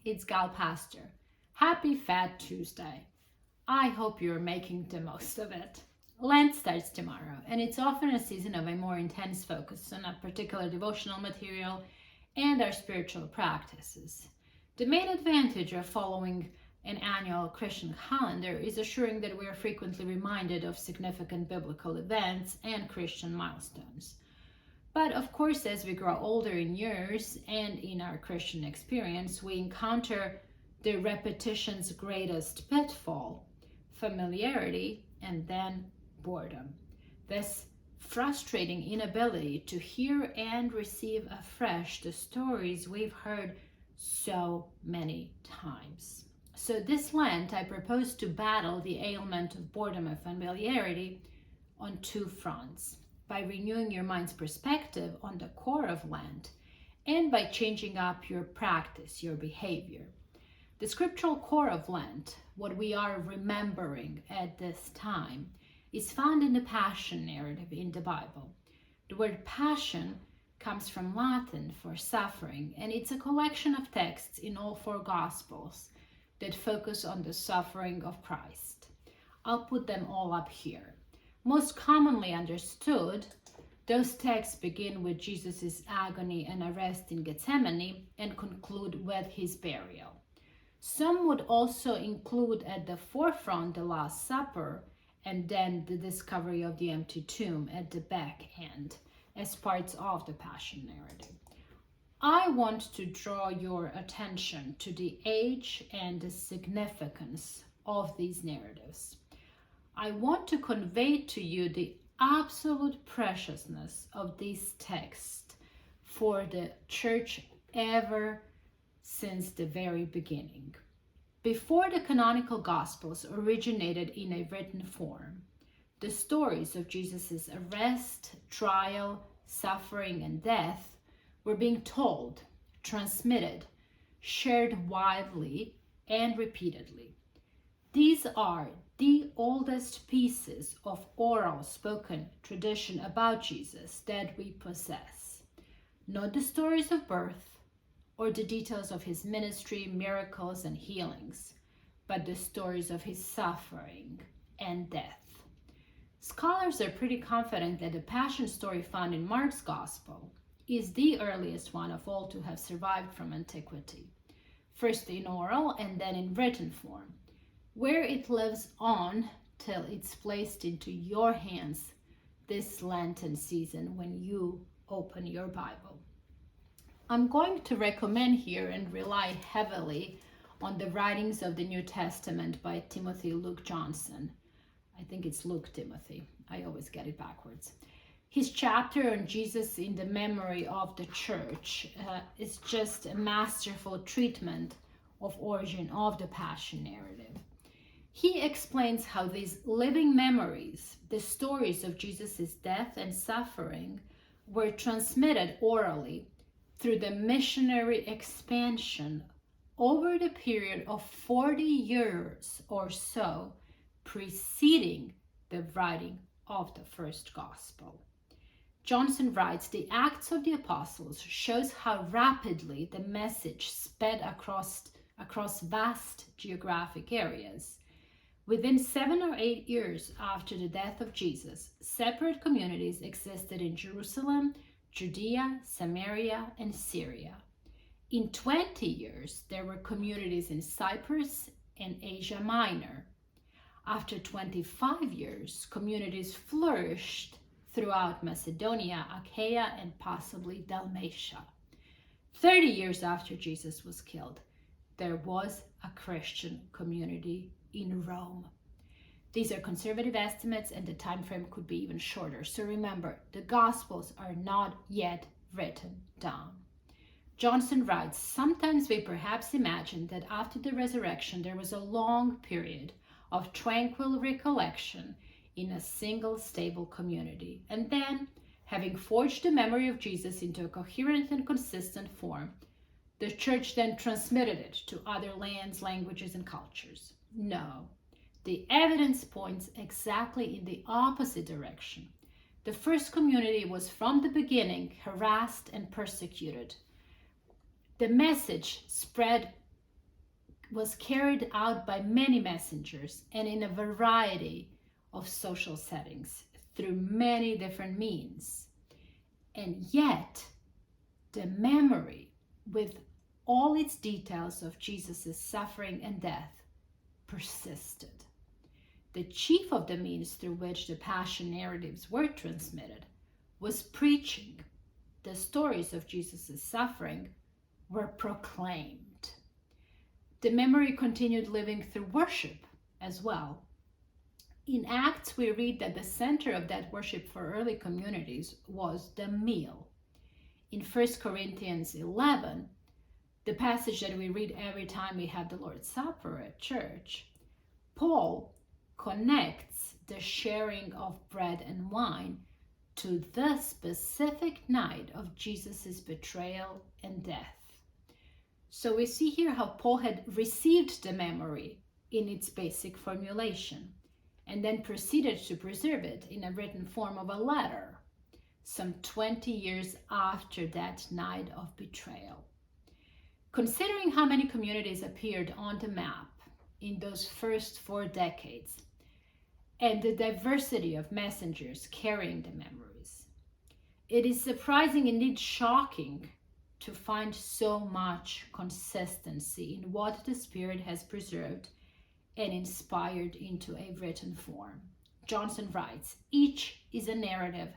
it's Gal Pastor. Happy Fat Tuesday. I hope you're making the most of it. Lent starts tomorrow, and it's often a season of a more intense focus on a particular devotional material and our spiritual practices. The main advantage of following an annual Christian calendar is assuring that we are frequently reminded of significant biblical events and Christian milestones. But of course, as we grow older in years and in our Christian experience, we encounter the repetition's greatest pitfall: familiarity and then boredom. This frustrating inability to hear and receive afresh the stories we've heard so many times. So this Lent, I propose to battle the ailment of boredom and familiarity on two fronts: by renewing your mind's perspective on the core of Lent, and by changing up your practice, your behavior. The scriptural core of Lent, what we are remembering at this time, is found in the Passion narrative in the Bible. The word passion comes from Latin for suffering, and it's a collection of texts in all four Gospels that focus on the suffering of Christ. I'll put them all up here. Most commonly understood, those texts begin with Jesus' agony and arrest in Gethsemane and conclude with his burial. Some would also include at the forefront the Last Supper and then the discovery of the empty tomb at the back end as parts of the Passion narrative. I want to draw your attention to the age and the significance of these narratives. I want to convey to you the absolute preciousness of these texts for the church ever since the very beginning. Before the canonical Gospels originated in a written form, the stories of Jesus' arrest, trial, suffering, and death were being told, transmitted, shared widely, and repeatedly. These are the oldest pieces of oral spoken tradition about Jesus that we possess. Not the stories of birth or the details of his ministry, miracles, and healings, but the stories of his suffering and death. Scholars are pretty confident that the Passion story found in Mark's Gospel is the earliest one of all to have survived from antiquity, first in oral and then in written form, where it lives on till it's placed into your hands this Lenten season when you open your Bible. I'm going to recommend here and rely heavily on the writings of the New Testament by Timothy Luke Johnson. I think it's Luke Timothy. I always get it backwards. His chapter on Jesus in the memory of the church is just a masterful treatment of origin of the Passion narrative. He explains how these living memories, the stories of Jesus' death and suffering, were transmitted orally through the missionary expansion over the period of 40 years or so preceding the writing of the first gospel. Johnson writes, "The Acts of the Apostles shows how rapidly the message sped across vast geographic areas. Within 7 or 8 years after the death of Jesus, separate communities existed in Jerusalem, Judea, Samaria, and Syria. In 20 years, there were communities in Cyprus and Asia Minor. After 25 years, communities flourished throughout Macedonia, Achaia, and possibly Dalmatia. 30 years after Jesus was killed, there was a Christian community in Rome." These are conservative estimates, and the time frame could be even shorter. So remember, the Gospels are not yet written down. Johnson writes, "Sometimes we perhaps imagine that after the resurrection there was a long period of tranquil recollection in a single stable community, and then, having forged the memory of Jesus into a coherent and consistent form, the church then transmitted it to other lands, languages, and cultures. No, the evidence points exactly in the opposite direction. The first community was from the beginning harassed and persecuted. The message spread was carried out by many messengers and in a variety of social settings through many different means. And yet, the memory with all its details of Jesus' suffering and death persisted. The chief of the means through which the Passion narratives were transmitted was preaching. The stories of Jesus' suffering were proclaimed. The memory continued living through worship as well. In Acts, we read that the center of that worship for early communities was the meal. In 1 Corinthians 11, the passage that we read every time we have the Lord's Supper at church, Paul connects the sharing of bread and wine to the specific night of Jesus' betrayal and death. So we see here how Paul had received the memory in its basic formulation and then proceeded to preserve it in a written form of a letter some 20 years after that night of betrayal. Considering how many communities appeared on the map in those first 4 decades and the diversity of messengers carrying the memories, it is surprising, indeed shocking, to find so much consistency in what the Spirit has preserved and inspired into a written form. Johnson writes, "Each is a narrative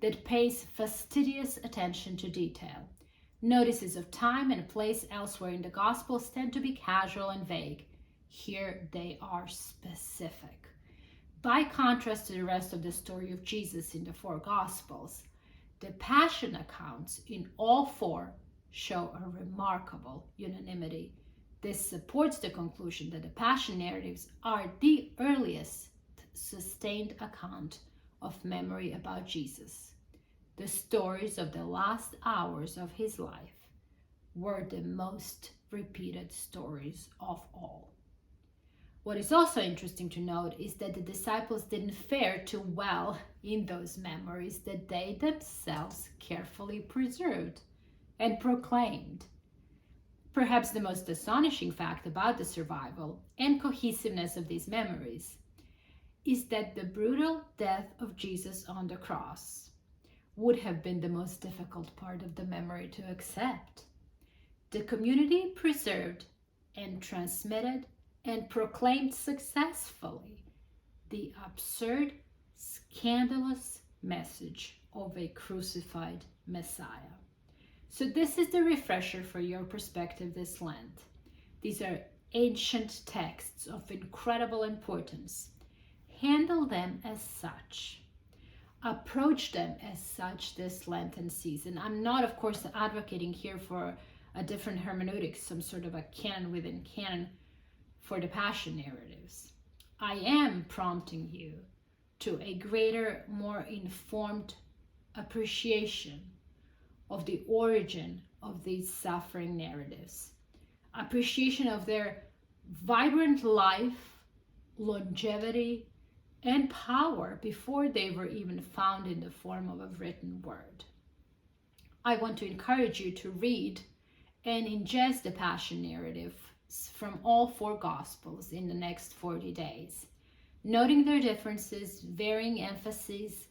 that pays fastidious attention to detail. Notices of time and place elsewhere in the Gospels tend to be casual and vague. Here they are specific. By contrast to the rest of the story of Jesus in the 4 Gospels, the Passion accounts in all 4 show a remarkable unanimity. This supports the conclusion that the Passion narratives are the earliest sustained account of memory about Jesus. The stories of the last hours of his life were the most repeated stories of all." What is also interesting to note is that the disciples didn't fare too well in those memories that they themselves carefully preserved and proclaimed. Perhaps the most astonishing fact about the survival and cohesiveness of these memories is that the brutal death of Jesus on the cross would have been the most difficult part of the memory to accept. The community preserved and transmitted and proclaimed successfully the absurd, scandalous message of a crucified Messiah. So this is the refresher for your perspective this Lent. These are ancient texts of incredible importance. Handle them as such. Approach them as such this Lenten season. I'm not, of course, advocating here for a different hermeneutic, some sort of a canon within canon for the Passion narratives. I am prompting you to a greater, more informed appreciation of the origin of these suffering narratives, appreciation of their vibrant life, longevity, and power before they were even found in the form of a written word. I want to encourage you to read and ingest the Passion narrative from all 4 Gospels in the next 40 days, noting their differences, varying emphases,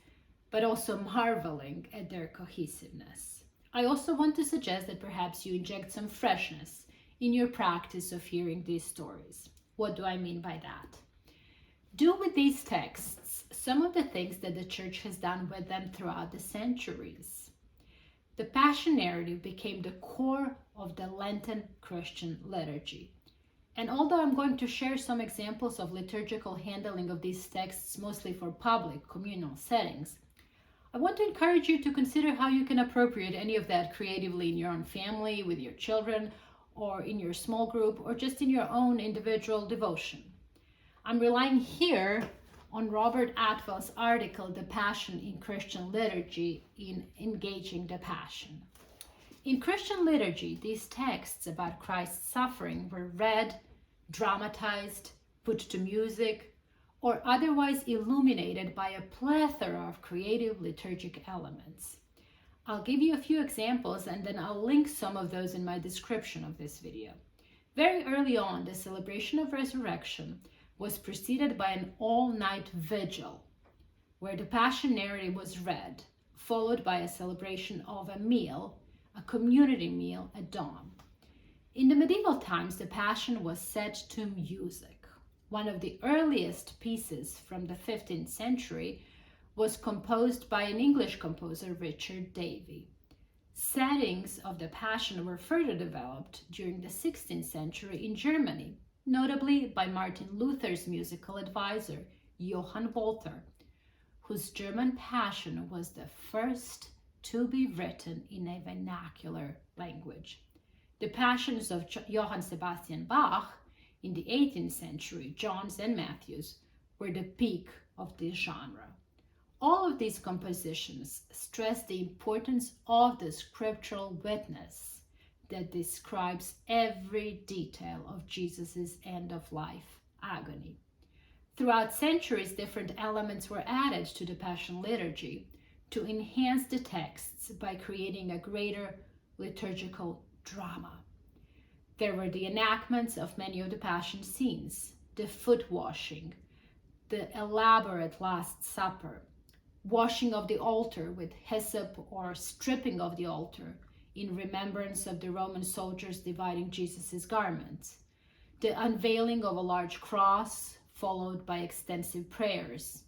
but also marveling at their cohesiveness. I also want to suggest that perhaps you inject some freshness in your practice of hearing these stories. What do I mean by that? Do with these texts some of the things that the Church has done with them throughout the centuries. The Passion narrative became the core of the Lenten Christian liturgy. And although I'm going to share some examples of liturgical handling of these texts, mostly for public communal settings, I want to encourage you to consider how you can appropriate any of that creatively in your own family, with your children, or in your small group, or just in your own individual devotion. I'm relying here on Robert Atwell's article, The Passion in Christian Liturgy, in Engaging the Passion. In Christian liturgy, these texts about Christ's suffering were read, dramatized, put to music, or otherwise illuminated by a plethora of creative liturgic elements. I'll give you a few examples and then I'll link some of those in my description of this video. Very early on, the celebration of resurrection was preceded by an all-night vigil, where the Passion narrative was read, followed by a celebration of a meal, a community meal at dawn. In the medieval times, the Passion was set to music. One of the earliest pieces from the 15th century was composed by an English composer, Richard Davy. Settings of the Passion were further developed during the 16th century in Germany, notably by Martin Luther's musical advisor, Johann Walther, whose German Passion was the first to be written in a vernacular language. The Passions of Johann Sebastian Bach in the 18th century, John's and Matthew's, were the peak of this genre. All of these compositions stress the importance of the scriptural witness that describes every detail of Jesus' end-of-life agony. Throughout centuries, different elements were added to the Passion liturgy to enhance the texts by creating a greater liturgical drama. There were the enactments of many of the Passion scenes, the foot washing, the elaborate Last Supper, washing of the altar with hyssop or stripping of the altar in remembrance of the Roman soldiers dividing Jesus' garments, the unveiling of a large cross followed by extensive prayers.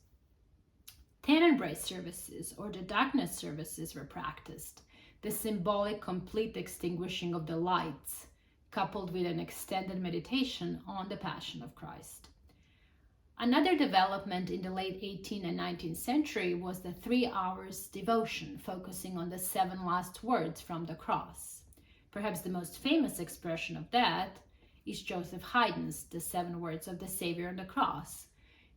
Tenebrae services or the darkness services were practiced, the symbolic complete extinguishing of the lights, coupled with an extended meditation on the Passion of Christ. Another development in the late 18th and 19th century was the 3 hours devotion, focusing on the 7 last words from the cross. Perhaps the most famous expression of that is Joseph Haydn's The 7 Words of the Savior on the Cross.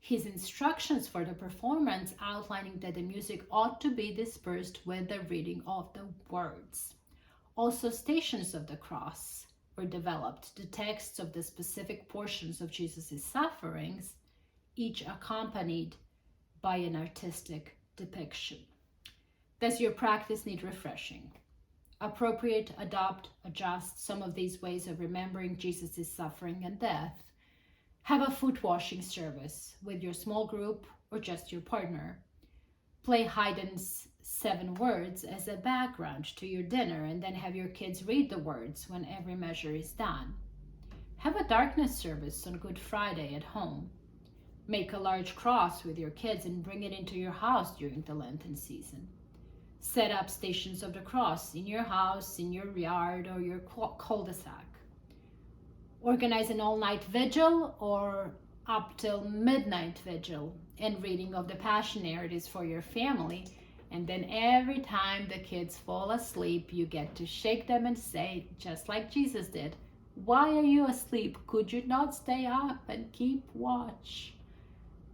His instructions for the performance outlining that the music ought to be dispersed with the reading of the words. Also, Stations of the Cross were developed, the texts of the specific portions of Jesus' sufferings, each accompanied by an artistic depiction. Does your practice need refreshing? Appropriate, adopt, adjust some of these ways of remembering Jesus' suffering and death. Have a foot washing service with your small group or just your partner. Play HAYDN's 7 words as a background to your dinner and then have your kids read the words when every measure is done. Have a darkness service on Good Friday at home. Make a large cross with your kids and bring it into your house during the Lenten season. Set up Stations of the Cross in your house, in your yard, or your cul-de-sac. Organize an all-night vigil or up till midnight vigil and reading of the Passion narratives for your family. And then every time the kids fall asleep, you get to shake them and say, just like Jesus did, "Why are you asleep? Could you not stay up and keep watch?"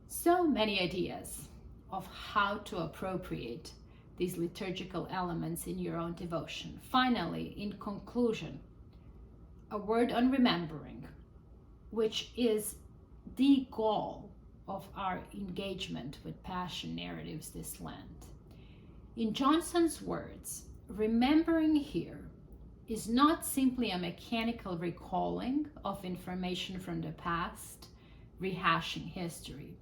So many ideas of how to appropriate these liturgical elements in your own devotion. Finally, in conclusion, a word on remembering, which is the goal of our engagement with Passion narratives this Lent. In Johnson's words, remembering here is not simply a mechanical recalling of information from the past, rehashing history.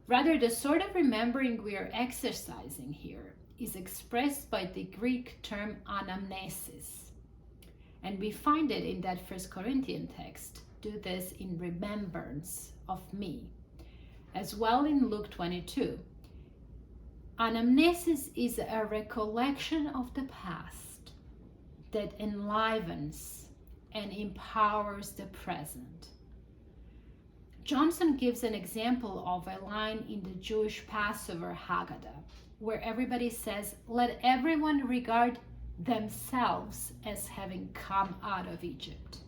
Rather, the sort of remembering we are exercising here is expressed by the Greek term anamnesis. And we find it in that 1 Corinthians text, do this in remembrance of me. As well in Luke 22. Anamnesis is a recollection of the past that enlivens and empowers the present. Johnson gives an example of a line in the Jewish Passover Haggadah, where everybody says, "Let everyone regard themselves as having come out of Egypt."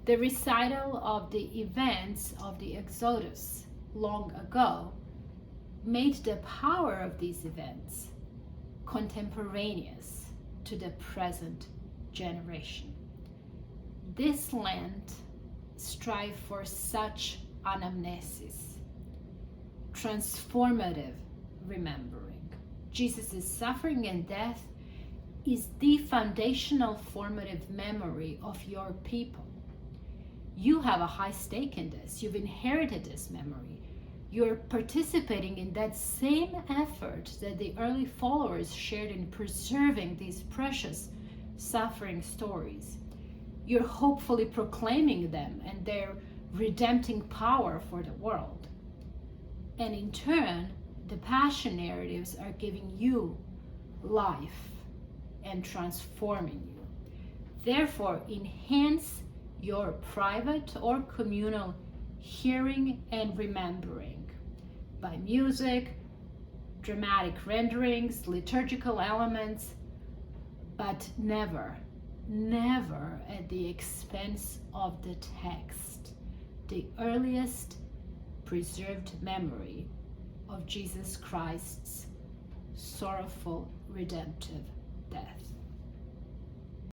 The recital of the events of the Exodus long ago made the power of these events contemporaneous to the present generation. This Lent, strive for such anamnesis, transformative remembering. Jesus' suffering and death is the foundational formative memory of your people. You have a high stake in this. You've inherited this memory. You're participating in that same effort that the early followers shared in preserving these precious suffering stories. You're hopefully proclaiming them and their redempting power for the world. And in turn, the Passion narratives are giving you life and transforming you. Therefore, enhance your private or communal hearing and remembering by music, dramatic renderings, liturgical elements, but never at the expense of the text, the earliest preserved memory of Jesus Christ's sorrowful redemptive death.